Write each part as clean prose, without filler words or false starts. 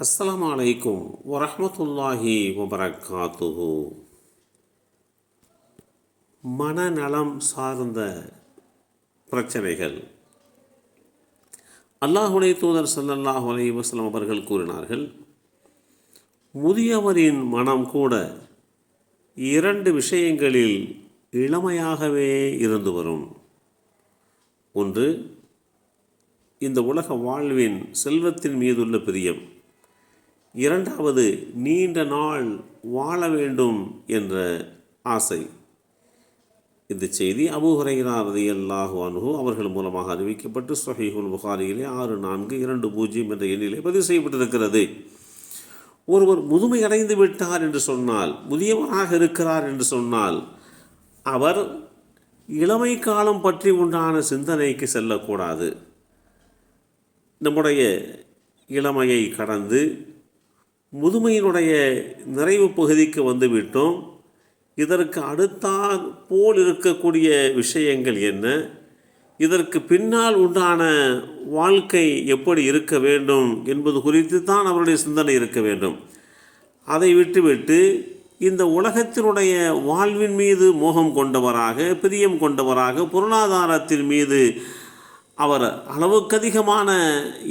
அஸ்ஸலாமு அலைக்கும் வரஹ்மத்துல்லாஹி வபரகாத்துஹு. மனநலம் சார்ந்த பிரச்சனைகள். அல்லாஹுடைய தூதர் ஸல்லல்லாஹு அலைஹி வஸல்லம் அவர்கள் கூறினார்கள், முதியவரின் மனம் கூட 2 விஷயங்களில் இளமையாகவே இருந்து வரும். ஒன்று, இந்த உலக வாழ்வின் செல்வத்தின் மீதுள்ள பிரியம். 2வது, நீண்ட நாள் வாழ வேண்டும் என்ற ஆசை. இந்த செய்தி அபூ ஹுரைரா ரலியல்லாஹு அன்ஹு அவர்கள் மூலமாக அறிவிக்கப்பட்டு ஸஹீஹுல் புகாரியிலே 6420 என்ற எண்ணிலே பதிவு செய்யப்பட்டிருக்கிறது. ஒருவர் முதுமை அடைந்து விட்டார் என்று சொன்னால், முதியவராக இருக்கிறார் என்று சொன்னால், அவர் இளமை காலம் பற்றி உண்டான சிந்தனைக்கு செல்லக்கூடாது. நம்முடைய இளமையை கடந்து முதுமையினுடைய நிறைவு பகுதிக்கு வந்துவிட்டோம். இதற்கு அடுத்தாற் போல் இருக்கக்கூடிய விஷயங்கள் என்ன, இதற்கு பின்னால் உண்டான வாழ்க்கை எப்படி இருக்க வேண்டும் என்பது குறித்து தான் அவருடைய சிந்தனை இருக்க வேண்டும். அதை விட்டுவிட்டு இந்த உலகத்தினுடைய வாழ்வின் மீது மோகம் கொண்டவராக, பிரியம் கொண்டவராக, பொருளாதாரத்தின் மீது அவர் அளவுக்கு அதிகமான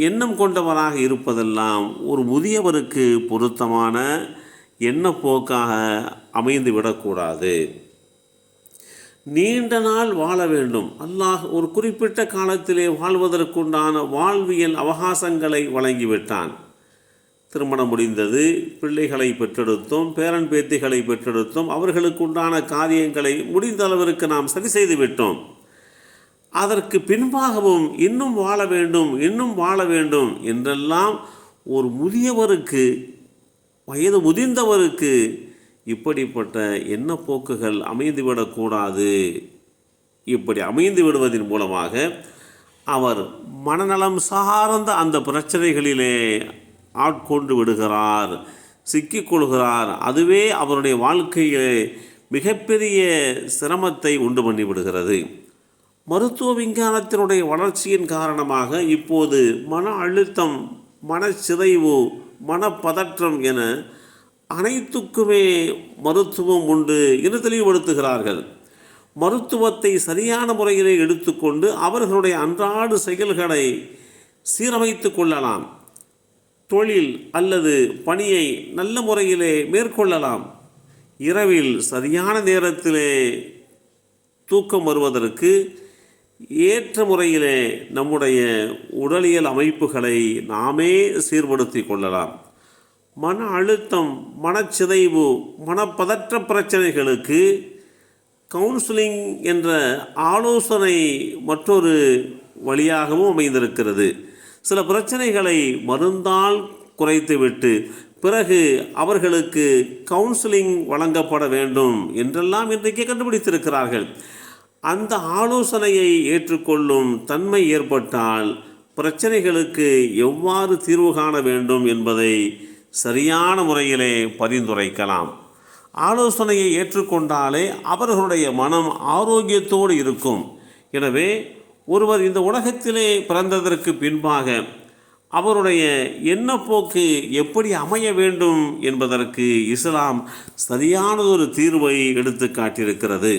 எண்ணம் கொண்டவராக இருப்பதெல்லாம் ஒரு முதியவருக்கு பொருத்தமான எண்ணப்போக்காக அமைந்து விடக்கூடாது. நீண்ட நாள் வாழ வேண்டும். அல்லாஹ் ஒரு குறிப்பிட்ட காலத்திலே வாழ்வதற்குண்டான வாழ்வியல் அவகாசங்களை வழங்கிவிட்டான். திருமணம் முடிந்தது, பிள்ளைகளை பெற்றெடுத்தோம், பேரன் பேத்திகளை பெற்றெடுத்தோம், அவர்களுக்குண்டான காரியங்களை முடிந்த அளவிற்கு நாம் சரி செய்து விட்டோம். அதற்கு பின்பாகவும் இன்னும் வாழ வேண்டும், இன்னும் வாழ வேண்டும் என்றெல்லாம் ஒரு முதியவருக்கு, வயது முதிர்ந்தவருக்கு இப்படிப்பட்ட எண்ணப்போக்குகள் அமைந்துவிடக்கூடாது. இப்படி அமைந்து விடுவதன் மூலமாக அவர் மனநலம் சார்ந்த அந்த பிரச்சனைகளிலே ஆட்கொண்டு விடுகிறார், சிக்கிக்கொள்கிறார். அதுவே அவருடைய வாழ்க்கையிலே மிகப்பெரிய சிரமத்தை உண்டு பண்ணிவிடுகிறது. மருத்துவ விஞ்ஞானத்தினுடைய வளர்ச்சியின் காரணமாக இப்போது மன அழுத்தம், மனச்சிதைவு, மனப்பதற்றம் என அனைத்துக்குமே மருத்துவம் உண்டு என்று தெளிவுபடுத்துகிறார்கள். மருத்துவத்தை சரியான முறையிலே எடுத்துக்கொண்டு அவர்களுடைய அன்றாட செயல்களை சீரமைத்து கொள்ளலாம். தொழில் அல்லது பணியை நல்ல முறையிலே மேற்கொள்ளலாம். இரவில் சரியான நேரத்திலே தூக்கம் வருவதற்கு ஏற்ற முறையிலே நம்முடைய உடலியல் அமைப்புகளை நாமே சீர்படுத்தி கொள்ளலாம். மன அழுத்தம், மனச்சிதைவு, மனப்பதற்ற பிரச்சனைகளுக்கு கவுன்சிலிங் என்ற ஆலோசனை மற்றொரு வழியாகவும் அமைந்திருக்கிறது. சில பிரச்சனைகளை மருந்தால் குறைத்துவிட்டு பிறகு அவர்களுக்கு கவுன்சிலிங் வழங்கப்பட வேண்டும் என்றெல்லாம் இன்றைக்கு கண்டுபிடித்திருக்கிறார்கள். அந்த ஆலோசனையை ஏற்றுக்கொள்ளும் தன்மை ஏற்பட்டால் பிரச்சனைகளுக்கு எவ்வாறு தீர்வு காண வேண்டும் என்பதை சரியான முறையிலே பரிந்துரைக்கலாம். ஆலோசனையை ஏற்றுக்கொண்டாலே அவர்களுடைய மனம் ஆரோக்கியத்தோடு இருக்கும். எனவே ஒருவர் இந்த உலகத்திலே பிறந்ததற்கு பின்பாக அவருடைய எண்ணப்போக்கு எப்படி அமைய வேண்டும் என்பதற்கு இஸ்லாம் சரியானதொரு தீர்வை எடுத்து காட்டியிருக்கிறது.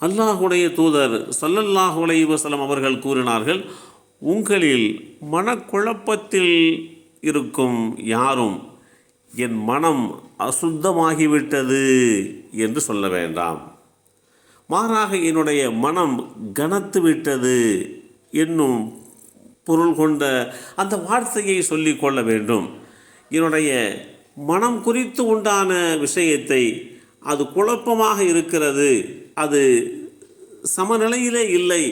அல்லாஹுடைய தூதர் ஸல்லல்லாஹு அலைஹி வஸல்லம் அவர்கள் கூறினார்கள், உங்களில் மனக்குழப்பத்தில் இருக்கும் யாரும் என் மனம் அசுத்தமாகிவிட்டது என்று சொல்ல வேண்டாம். மாறாக என்னுடைய மனம் கனத்து விட்டது என்னும் பொருள் கொண்ட அந்த வார்த்தையை சொல்லிக் கொள்ள வேண்டும். என்னுடைய மனம் குறித்து உண்டான விஷயத்தை, அது குழப்பமாக இருக்கிறது, அது சமநிலையிலே இல்லை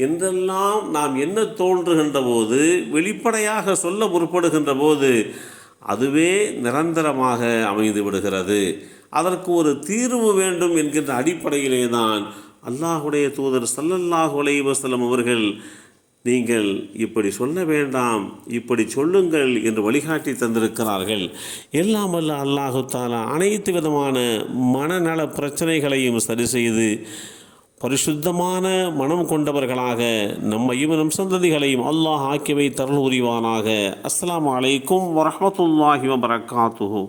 என்றெல்லாம் நாம் என்ன தோன்றுகின்ற போது, வெளிப்படையாக சொல்ல முற்படுகின்ற போது அதுவே நிரந்தரமாக அமைந்து விடுகிறது. அதற்கு ஒரு தீர்வு வேண்டும் என்கின்ற அடிப்படையிலே தான் அல்லாஹுடைய தூதர் ஸல்லல்லாஹு அலைஹி வஸல்லம் அவர்கள், நீங்கள் இப்படி சொல்ல வேண்டாம், இப்படி சொல்லுங்கள் என்று வழிகாட்டி தந்திருக்கிறார்கள். எல்லாம் வல்ல அல்லாஹு தஆலா அனைத்து விதமான மனநல பிரச்சனைகளையும் சரி செய்து பரிசுத்தமான மனம் கொண்டவர்களாக நம்மையும் நம் சந்ததிகளையும் அல்லாஹ் ஆக்கியவை தருள் புரிவானாக. அஸ்ஸலாமு அலைக்கும் வரஹ்மத்துல்லாஹி வபரகாத்துஹு.